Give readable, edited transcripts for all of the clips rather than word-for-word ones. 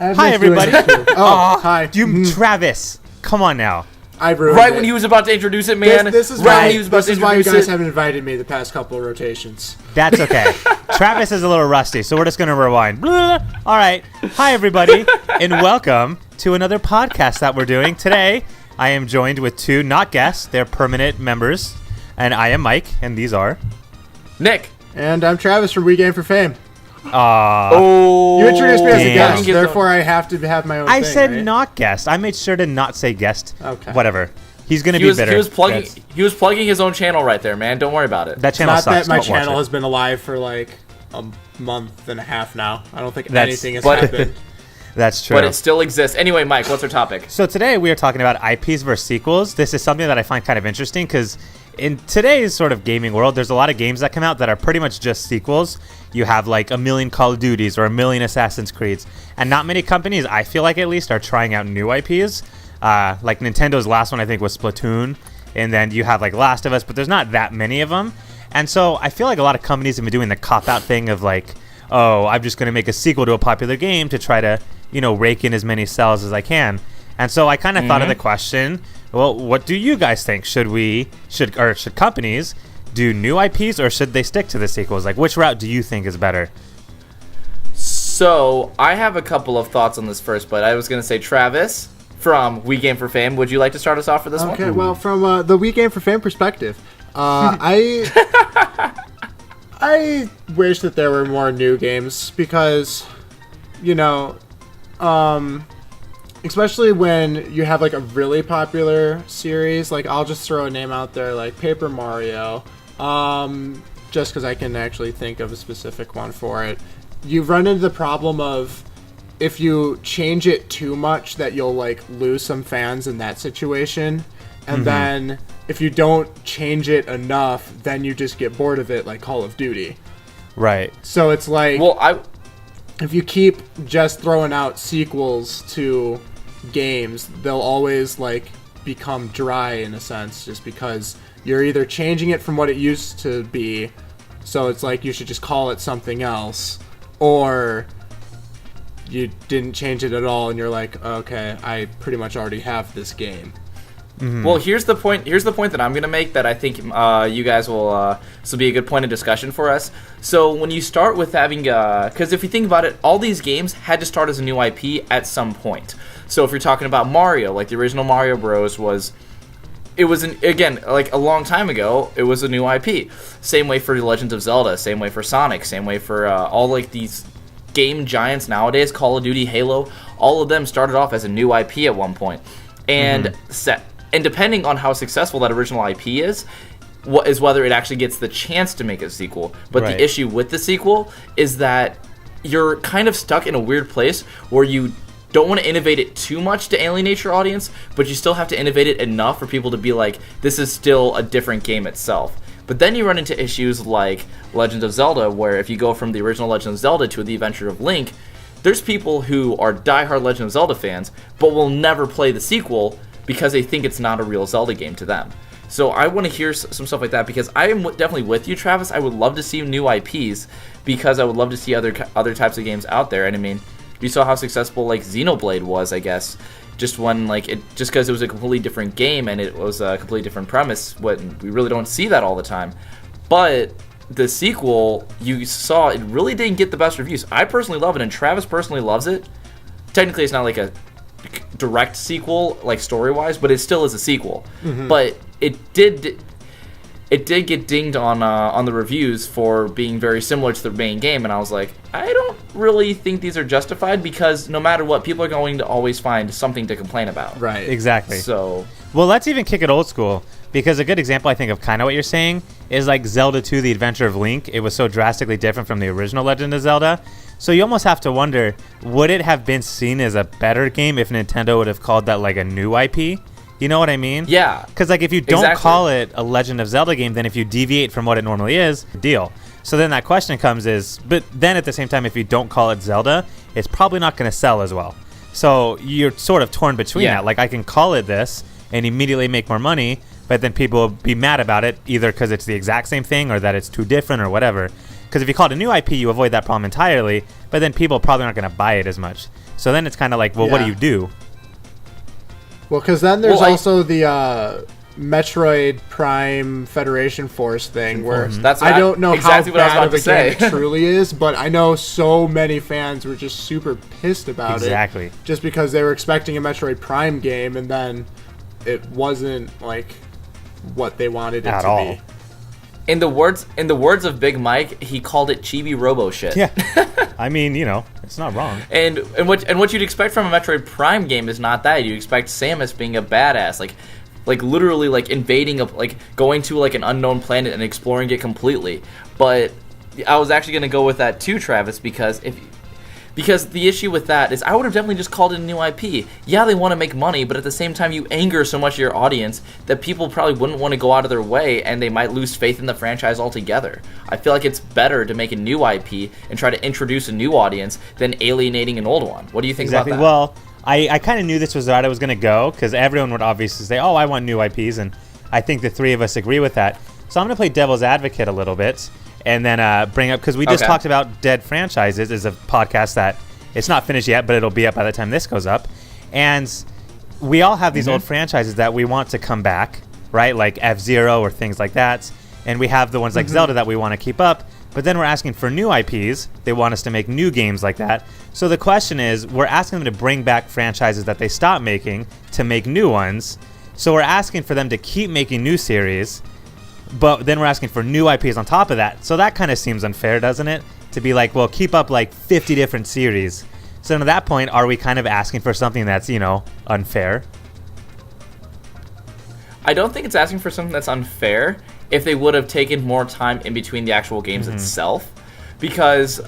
Hi, everybody. Hi. Travis, come on now. I ruined right it. when he was about to introduce it, man. This is right why, when he was about to why you introduce guys it. haven't invited me the past couple of rotations. That's okay. Travis is a little rusty, so we're just going to rewind. Blah. All right. Hi, everybody, and welcome to another podcast that we're doing. Today, I am joined with two not guests. They're permanent members, and I am Mike, and these are... Nick. And I'm Travis from We Game for Fame. Oh. You introduced me as a damn. guest, therefore I have to have my own I thing, said right? not guest. I made sure to not say guest. Okay. Whatever. He's going to be bitter. He was plugging his own channel right there, man. Don't worry about it. That channel Not sucks. that my Don't watch channel it. has been alive for like a month and a half now. I don't think That's- anything has but- happened. That's true. But it still exists. Anyway, Mike, what's our topic? So today we are talking about IPs versus sequels. This is something that I find kind of interesting because in today's sort of gaming world, there's a lot of games that come out that are pretty much just sequels. You have like a million Call of Duties or a million Assassin's Creeds, and not many companies, I feel like at least, are trying out new IPs. Like Nintendo's last one, I think, was Splatoon, and then you have like Last of Us, but there's not that many of them. And so I feel like a lot of companies have been doing the cop-out thing of like, oh, I'm just going to make a sequel to a popular game to try to, rake in as many sales as I can. And so I kind of thought of the question, well, what do you guys think? Should companies do new IPs or should they stick to the sequels? Like, which route do you think is better? So, I have a couple of thoughts on this first, but I was going to say, Travis from We Game for Fame, would you like to start us off for this one? Okay, well, from the We Game for Fame perspective, I wish that there were more new games because, especially when you have like a really popular series, like I'll just throw a name out there like Paper Mario, just because I can actually think of a specific one for it. You run into the problem of if you change it too much that you'll like lose some fans in that situation, and then if you don't change it enough, then you just get bored of it, like Call of Duty. Right. So it's like, Well, if you keep just throwing out sequels to games, they'll always like become dry in a sense, just because you're either changing it from what it used to be, so it's like you should just call it something else, or you didn't change it at all and you're like, okay, I pretty much already have this game. Well, here's the point that I'm going to make that I think you guys will this will be a good point of discussion for us. So when you start with having because if you think about it, all these games had to start as a new IP at some point. So if you're talking about Mario, like the original Mario Bros again, like a long time ago, it was a new IP. Same way for Legend of Zelda, same way for Sonic, same way for all like these game giants nowadays, Call of Duty, Halo, all of them started off as a new IP at one point. And and depending on how successful that original IP is whether it actually gets the chance to make a sequel. But Right. the issue with the sequel is that you're kind of stuck in a weird place where you don't want to innovate it too much to alienate your audience, but you still have to innovate it enough for people to be like, this is still a different game itself. But then you run into issues like Legend of Zelda, where if you go from the original Legend of Zelda to The Adventure of Link, there's people who are diehard Legend of Zelda fans, but will never play the sequel because they think it's not a real Zelda game to them. So I want to hear some stuff like that, because I am definitely with you, Travis. I would love to see new IPs, because I would love to see other types of games out there. And I mean, you saw how successful like Xenoblade was, I guess, just because it was a completely different game and it was a completely different premise. We really don't see that all the time. But the sequel, you saw, it really didn't get the best reviews. I personally love it, and Travis personally loves it. Technically, it's not like a direct sequel, like story-wise, but it still is a sequel. But it did get dinged on the reviews for being very similar to the main game, and I was like, I don't really think these are justified, because no matter what, people are going to always find something to complain about. Right. Exactly. So, Well, let's even kick it old school, because a good example, I think, of kind of what you're saying is like Zelda 2, The Adventure of Link. It was so drastically different from the original Legend of Zelda. So you almost have to wonder, would it have been seen as a better game if Nintendo would have called that like a new IP? You know what I mean? yeah. Because like if you don't Exactly. call it a Legend of Zelda game, then if you deviate from what it normally is, deal. So then that question comes but then at the same time, if you don't call it Zelda, it's probably not going to sell as well. So you're sort of torn between that. Like I can call it this and immediately make more money, but then people will be mad about it either because it's the exact same thing or that it's too different or whatever. Because if you call it a new IP, you avoid that problem entirely, but then people probably aren't going to buy it as much. So then it's kind of like, well, what do you do? Well, because then there's also the Metroid Prime Federation Force thing, where I don't know exactly how bad of a game it truly is, but I know so many fans were just super pissed about it. Just because they were expecting a Metroid Prime game, and then it wasn't like what they wanted it to be. In the words of Big Mike, he called it chibi robo shit. Yeah, I mean, it's not wrong. And what you'd expect from a Metroid Prime game is not that. You expect Samus being a badass, like literally like invading going to like an unknown planet and exploring it completely. But I was actually going to go with that too, Travis, because the issue with that is I would have definitely just called it a new IP. Yeah, they want to make money, but at the same time you anger so much of your audience that people probably wouldn't want to go out of their way, and they might lose faith in the franchise altogether. I feel like it's better to make a new IP and try to introduce a new audience than alienating an old one. What do you think about that? Well, I kind of knew this was the route I was going to go, because everyone would obviously say, oh, I want new IPs, and I think the three of us agree with that. So I'm going to play devil's advocate a little bit, and then bring up, because we just talked about Dead Franchises as a podcast that it's not finished yet, but it'll be up by the time this goes up. And we all have these old franchises that we want to come back, right? Like F-Zero or things like that. And we have the ones like Zelda that we want to keep up. But then we're asking for new IPs. They want us to make new games like that. So the question is, we're asking them to bring back franchises that they stopped making to make new ones. So we're asking for them to keep making new series, but then we're asking for new IPs on top of that. So that kind of seems unfair, doesn't it? To be like, well, keep up like 50 different series. So at that point, are we kind of asking for something that's, unfair? I don't think it's asking for something that's unfair if they would have taken more time in between the actual games itself. Because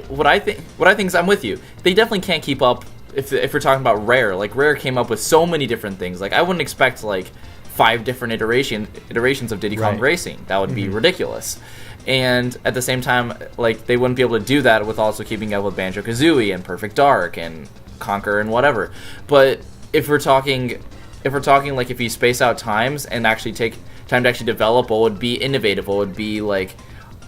what I think is, I'm with you. They definitely can't keep up if we're talking about Rare. Like, Rare came up with so many different things. Like, I wouldn't expect like 5 different iterations of Diddy Kong Racing. That would be ridiculous. And at the same time, like, they wouldn't be able to do that with also keeping up with Banjo Kazooie and Perfect Dark and Conquer and whatever. But if we're talking like, if you space out times and actually take time to actually develop what would be innovative, what would be like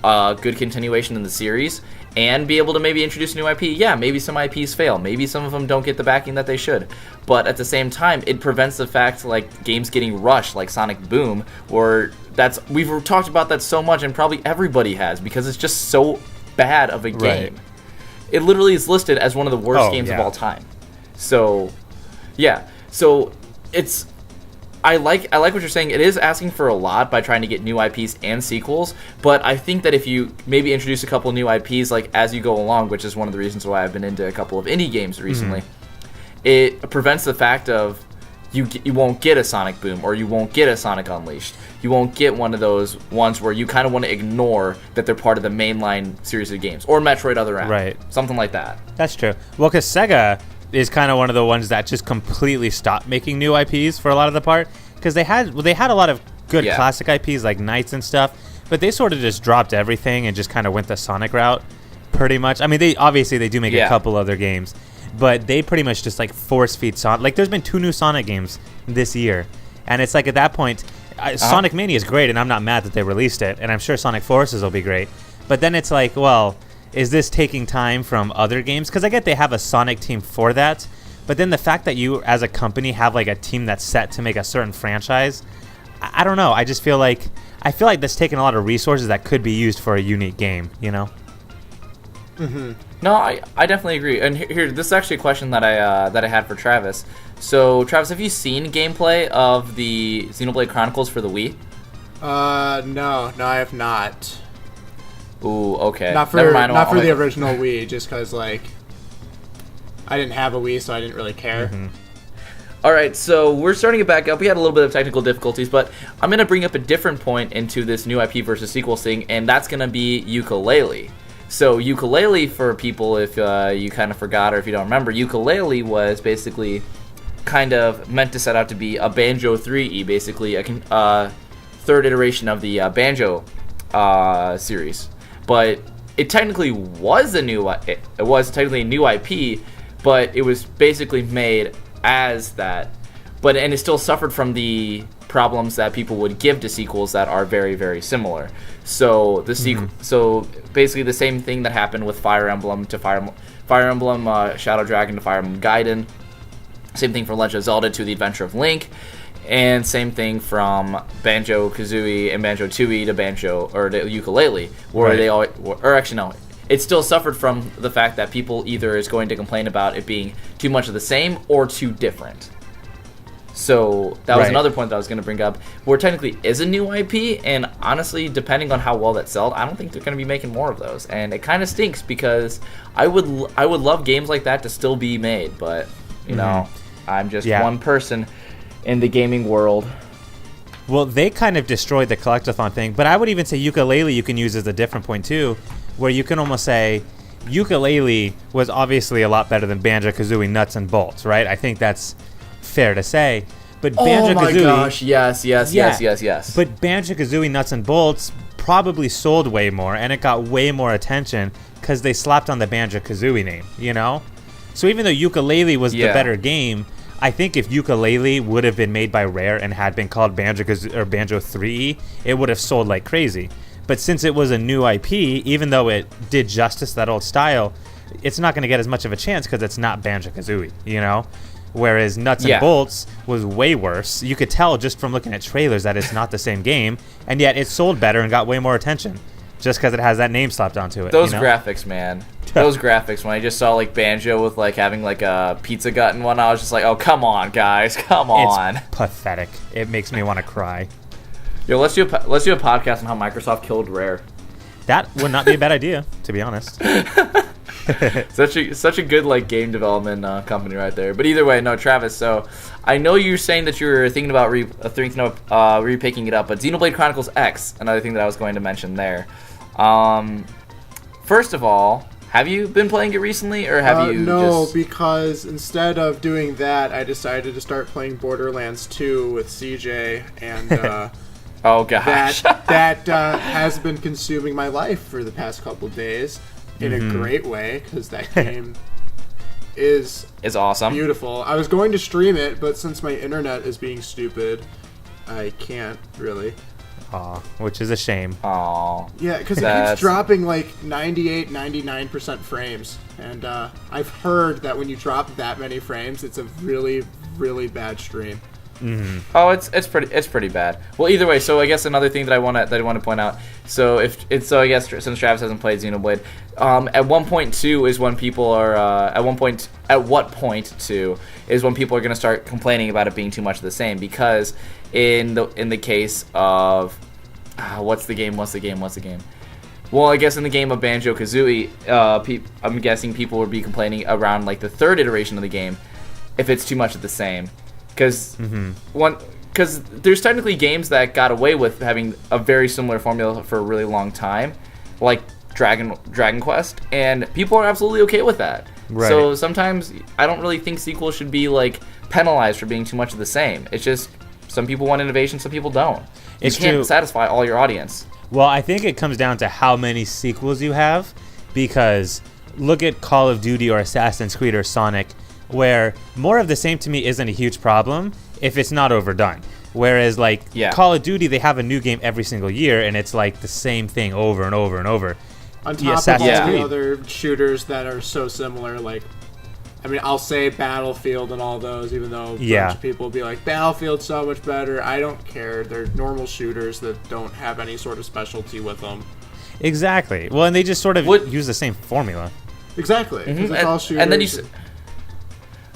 a good continuation in the series, and be able to maybe introduce a new IP. Yeah, maybe some IPs fail. Maybe some of them don't get the backing that they should. But at the same time, it prevents the fact like games getting rushed like Sonic Boom, or we've talked about that so much, and probably everybody has, because it's just so bad of a game. It literally is listed as one of the worst games of all time. So, yeah. So it's I like what you're saying. It is asking for a lot by trying to get new IPs and sequels, but I think that if you maybe introduce a couple new IPs like as you go along, which is one of the reasons why I've been into a couple of indie games recently, it prevents the fact of you won't get a Sonic Boom, or you won't get a Sonic Unleashed. You won't get one of those ones where you kind of want to ignore that they're part of the mainline series of games, or Metroid Other M. Right. Something like that. That's true. Well, because Sega is kind of one of the ones that just completely stopped making new IPs for a lot of the part, because they had a lot of good classic IPs like Knights and stuff, but they sort of just dropped everything and just kind of went the Sonic route pretty much. I mean, they do make a couple other games, but they pretty much just like force feed Sonic. Like, there's been 2 new Sonic games this year, and it's like at that point, Sonic Mania is great, and I'm not mad that they released it, and I'm sure Sonic Forces will be great, but then it's like, well, is this taking time from other games? Because I get they have a Sonic team for that, but then the fact that you as a company have like a team that's set to make a certain franchise, I don't know. I just feel like that's taking a lot of resources that could be used for a unique game, No, I definitely agree. And here, this is actually a question that I had for Travis. So, Travis, have you seen gameplay of the Xenoblade Chronicles for the Wii? No, I have not. Ooh, okay. Not for the original Wii, just because like I didn't have a Wii, so I didn't really care. All right, so we're starting it back up. We had a little bit of technical difficulties, but I'm going to bring up a different point into this new IP versus sequels thing, and that's going to be Yooka-Laylee. So Yooka-Laylee, for people, if you kind of forgot or if you don't remember, Yooka-Laylee was basically kind of meant to set out to be a Banjo 3E, basically a third iteration of the Banjo series. But it technically was a new IP, but it was basically made as that. And it still suffered from the problems that people would give to sequels that are very, very similar. So so basically the same thing that happened with Fire Emblem to Fire Emblem Shadow Dragon to Fire Emblem Gaiden. Same thing from Legend of Zelda to The Adventure of Link. And same thing from Banjo-Kazooie and Banjo-Tooie to Banjo or to Ukulele, where they all, or actually no, it still suffered from the fact that people either is going to complain about it being too much of the same or too different. So that was another point that I was going to bring up, where technically is a new IP, and honestly, depending on how well that sells, I don't think they're going to be making more of those, and it kind of stinks because I would love games like that to still be made, but you know, I'm just one person in the gaming world. Well, they kind of destroyed the collectathon thing, but I would even say ukulele you can use as a different point too, where you can almost say ukulele was obviously a lot better than Banjo-Kazooie nuts and bolts, right? I think that's fair to say. But Banjo-Kazooie, oh my gosh, yes. But Banjo-Kazooie nuts and bolts probably sold way more, and it got way more attention because they slapped on the Banjo-Kazooie name, you know? So even though ukulele was the better game, I think if ukulele would have been made by Rare and had been called Banjo 3E, it would have sold like crazy. But since it was a new IP, even though it did justice to that old style, it's not going to get as much of a chance because it's not Banjo-Kazooie, you know? Whereas Nuts and Bolts was way worse. You could tell just from looking at trailers that it's not the same game, and yet it sold better and got way more attention just because it has that name slapped onto it. Those you know? graphics, man. Those graphics, when I just saw like Banjo with like having like a pizza gut and whatnot, I was just like, oh, come on, guys, come on. It's pathetic. It makes me want to cry. Yo, let's do a podcast on how Microsoft killed Rare. That would not be a bad idea, to be honest. Such a good like game development company right there. But either way, no, Travis. So I know you're saying that you're thinking about repicking it up, but Xenoblade Chronicles X, another thing that I was going to mention there. First of all, have you been playing it recently, or have you? No, because instead of doing that, I decided to start playing Borderlands 2 with CJ, and oh gosh, that has been consuming my life for the past couple days in a great way, because that game is awesome, beautiful. I was going to stream it, but since my internet is being stupid, I can't really. Aw, which is a shame. Aw. Yeah, because it keeps dropping like 98, 99% frames. And I've heard that when you drop that many frames, it's a really, really bad stream. Mm-hmm. Oh, it's pretty bad. Well, either way, so I guess another thing that I want to point out. So I guess since Travis hasn't played Xenoblade, at 1.2 is when people are at what point 2 is when people are going to start complaining about it being too much of the same, because in the case of what's the game? Well, I guess in the game of Banjo-Kazooie, I'm guessing people would be complaining around like the third iteration of the game if it's too much of the same. Because there's technically games that got away with having a very similar formula for a really long time, like Dragon Quest, and people are absolutely okay with that. Right. So sometimes I don't really think sequels should be like penalized for being too much of the same. It's just some people want innovation, some people don't. You can't satisfy all your audience. Well, I think it comes down to how many sequels you have, because look at Call of Duty or Assassin's Creed or Sonic, where more of the same to me isn't a huge problem if it's not overdone. Whereas like Call of Duty, they have a new game every single year, and it's like the same thing over and over and over. On top of all the other shooters that are so similar, like, I mean, I'll say Battlefield and all those, even though a bunch of people will be like, Battlefield's so much better. I don't care. They're normal shooters that don't have any sort of specialty with them. Exactly. Well, and they just sort of use the same formula. Exactly. Because it's all shooters. And then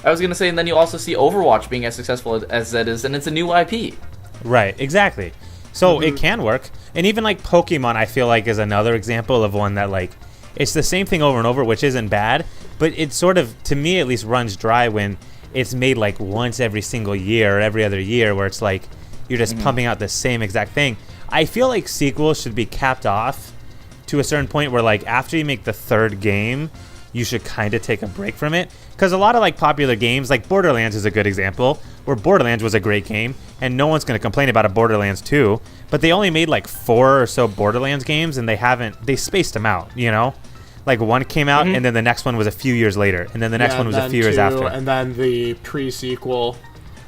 I was going to say, and then you also see Overwatch being as successful as that is, and it's a new IP. Right, exactly. So it can work. And even like Pokemon, I feel like, is another example of one that like, it's the same thing over and over, which isn't bad, but it sort of, to me at least, runs dry when it's made like once every single year or every other year, where it's like you're just pumping out the same exact thing. I feel like sequels should be capped off to a certain point where like after you make the third game, you should kind of take a break from it. Because a lot of like popular games, like Borderlands is a good example, where Borderlands was a great game, and no one's going to complain about a Borderlands 2, but they only made like 4 or so Borderlands games, and they spaced them out, you know? Like one came out, and then the next one was a few years later, and then the next one was a few years after. And then the pre-sequel.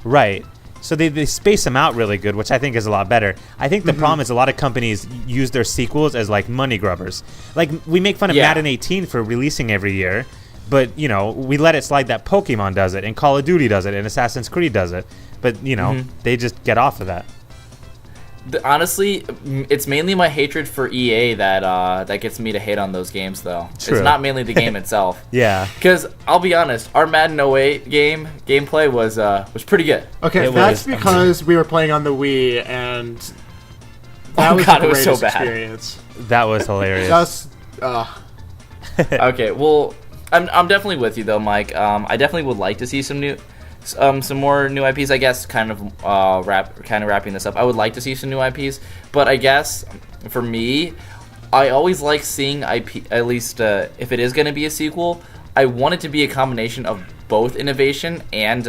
Right. So they space them out really good, which I think is a lot better. I think the problem is a lot of companies use their sequels as like money grubbers. Like we make fun of Madden 18 for releasing every year, but you know we let it slide that Pokemon does it and Call of Duty does it and Assassin's Creed does it, but you know they just get off of that. Honestly, it's mainly my hatred for EA that gets me to hate on those games, though. True. It's not mainly the game itself. Yeah. Because I'll be honest, our Madden 08 gameplay was pretty good. Okay, that's because we were playing on the Wii, and that was the greatest it was so bad. experience. That was hilarious. Okay, well, I'm definitely with you though, Mike. I definitely would like to see some more new IPs. I guess kind of wrapping this up. I would like to see some new IPs, but I guess for me, I always like seeing IP. At least if it is going to be a sequel, I want it to be a combination of both innovation and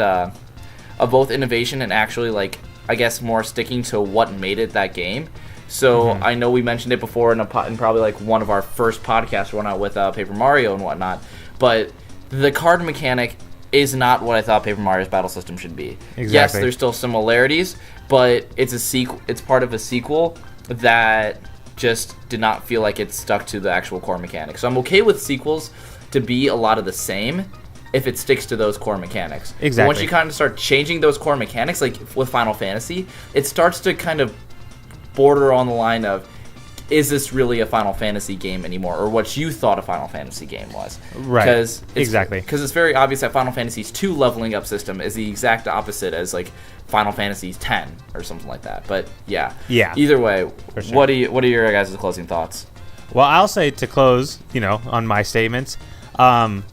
actually like I guess more sticking to what made it that game. So I know we mentioned it before in probably like one of our first podcasts we went out with Paper Mario and whatnot, but the card mechanic is not what I thought Paper Mario's battle system should be. Exactly. Yes, there's still similarities, but it's a sequel. It's part of a sequel that just did not feel like it stuck to the actual core mechanics. So I'm okay with sequels to be a lot of the same if it sticks to those core mechanics. Exactly. But once you kind of start changing those core mechanics, like with Final Fantasy, it starts to kind of border on the line of, is this really a Final Fantasy game anymore, or what you thought a Final Fantasy game was? Right. Exactly. Because it's very obvious that Final Fantasy's 2 leveling up system is the exact opposite as like Final Fantasy's 10 or something like that. But yeah. Either way, sure. what are your guys' closing thoughts? Well, I'll say to close, on my statements, I'm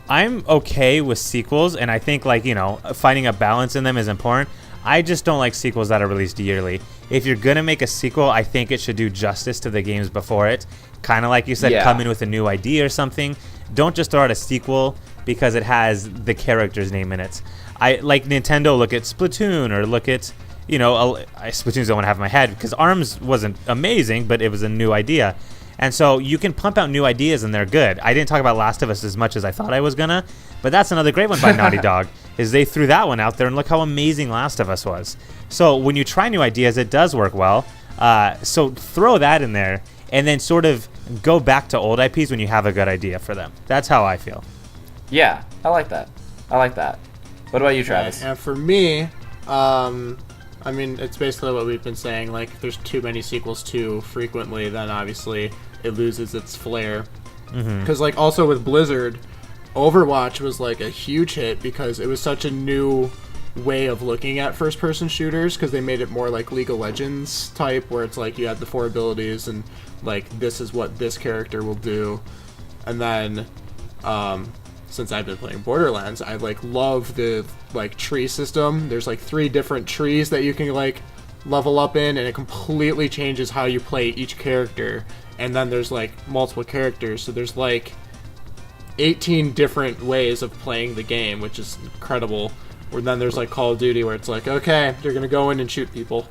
okay with sequels, and I think finding a balance in them is important. I just don't like sequels that are released yearly. If you're going to make a sequel, I think it should do justice to the games before it. Kind of like you said, come in with a new idea or something. Don't just throw out a sequel because it has the character's name in it. I like Nintendo, look at Splatoon, or look at, Splatoon's the one I have in my head because ARMS wasn't amazing, but it was a new idea. And so you can pump out new ideas and they're good. I didn't talk about Last of Us as much as I thought I was gonna, but that's another great one by Naughty Dog, is they threw that one out there and look how amazing Last of Us was. So when you try new ideas, it does work well. So throw that in there and then sort of go back to old IPs when you have a good idea for them. That's how I feel. Yeah, I like that. What about you, Travis? And for me, it's basically what we've been saying. Like, if there's too many sequels too frequently, then obviously it loses its flair. Because, also with Blizzard, Overwatch was, a huge hit because it was such a new way of looking at first-person shooters, because they made it more like League of Legends type, where it's you had the 4 abilities, and, this is what this character will do. And then, since I've been playing Borderlands, I love the tree system. There's 3 different trees that you can level up in, and it completely changes how you play each character. And then there's multiple characters, so there's 18 different ways of playing the game, which is incredible. Or then there's Call of Duty, where it's okay, you're gonna go in and shoot people.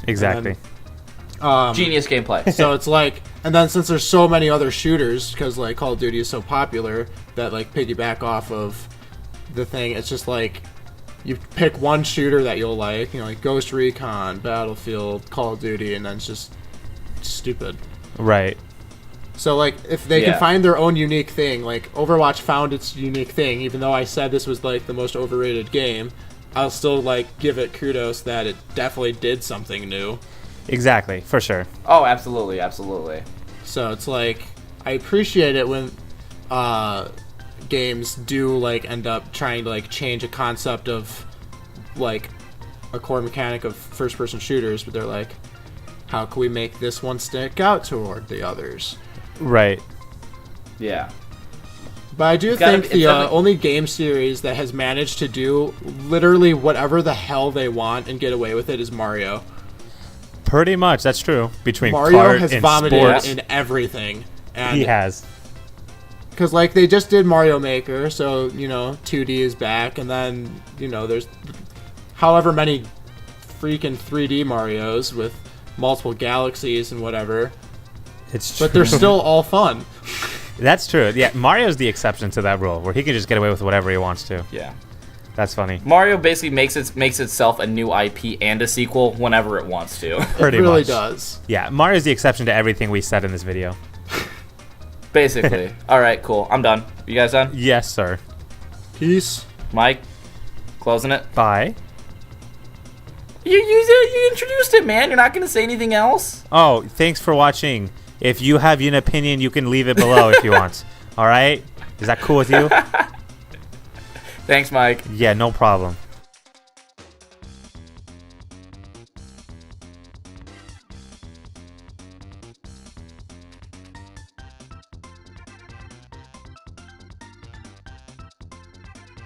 Exactly. Genius gameplay. So it's and then since there's so many other shooters, because Call of Duty is so popular, that piggyback off of the thing, it's just you pick one shooter that you'll like Ghost Recon, Battlefield, Call of Duty, and then it's just stupid. Right. So if they can find their own unique thing, Overwatch found its unique thing, even though I said this was the most overrated game, I'll still give it kudos that it definitely did something new. Exactly, for sure. Oh, absolutely. So it's I appreciate it when games do end up trying to change a concept of a core mechanic of first person shooters, but they're how can we make this one stick out toward the others? Right. Yeah. But I do think the only game series that has managed to do literally whatever the hell they want and get away with it is Mario. Pretty much, that's true. Between Mario kart has and vomited sports, in everything. And he has. Because they just did Mario Maker, so 2D is back, and then there's however many freaking 3D Marios with multiple galaxies and whatever. It's true. But they're still all fun. That's true. Yeah, Mario's the exception to that rule, where he can just get away with whatever he wants to. Yeah. That's funny. Mario basically makes itself a new IP and a sequel whenever it wants to. Pretty it really much. does. Yeah, Mario's the exception to everything we said in this video. Basically. All right, cool. I'm done. You guys done? Yes, sir. Peace. Mike, closing it. Bye. You introduced it, man. You're not gonna say anything else. Oh, thanks for watching. If you have an opinion, you can leave it below if you want. All right? Is that cool with you? Thanks, Mike. Yeah, no problem.